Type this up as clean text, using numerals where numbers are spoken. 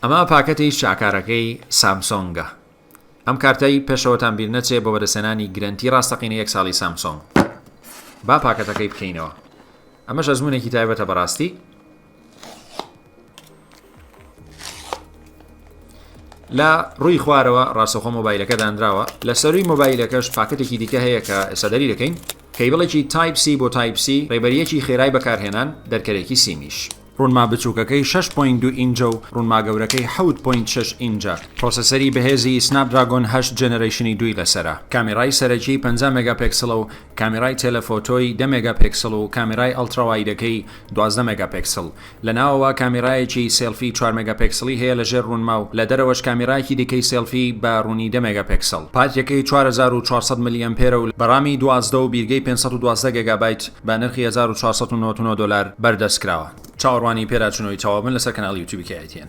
ئەمە پاکەتی شاکارەکەی سامسۆنگە. ئەم کارتەی پێشەوەتان بیر نەچێ بۆ بەدەسێنانی گرنتی ڕاستەقینە 1 ساڵی سامسۆنگ. با پاکەتەکەی بکەینەوە. ئەمەش ئەزموونێکی تایبەتە بەڕاستی. لە ڕووی خوارەوە ڕاستەخۆ مۆبایلەکە دانراوە. لە سەروی مۆبایلەکەش پاکەتێکی دیکە هەیە کە ئێستا دەکەین. کەیبڵێکی تایپ C بۆ تایپ C ڕێبەریەکی خێرای بەکارهێنان دەرکەرێکی سیمیش. ڕوونما بچووکەکەی 6.2 ئینجە و ڕوونما گەورەکەی 7.6 ئینجە. پرۆسەسەری بەهێزی سناپدراگۆن 8 جێنەرەیشنی 2 لەسرە. کامێرای سەرەکی 50 مێگاپیکسڵە و کامێرای تێلەفۆتۆی 10 مێگاپیکسڵ و کامێرای ئەڵتراوایدەکەی 12 مێگاپیکسڵ. لەناوەوە کامێرایەکی سێلفی 4 مێگاپیکسڵی هەیە لەژێر ڕوونما و لە دەرەوەش کامێرایەکی دیکەی سێلفی بە ڕوونی 10 مێگاپیکسڵ. پاتیەکەی 4400 میلیەمپێرە و بەڕامی 12 و بیرگەی 512 گیگابایت بە نرخی 1499 دلار بەردەستکراوە. چاوەڕوانی پێراچنەوەی چاوەبن لەسەر کەناڵی یوتیوبی Kitn.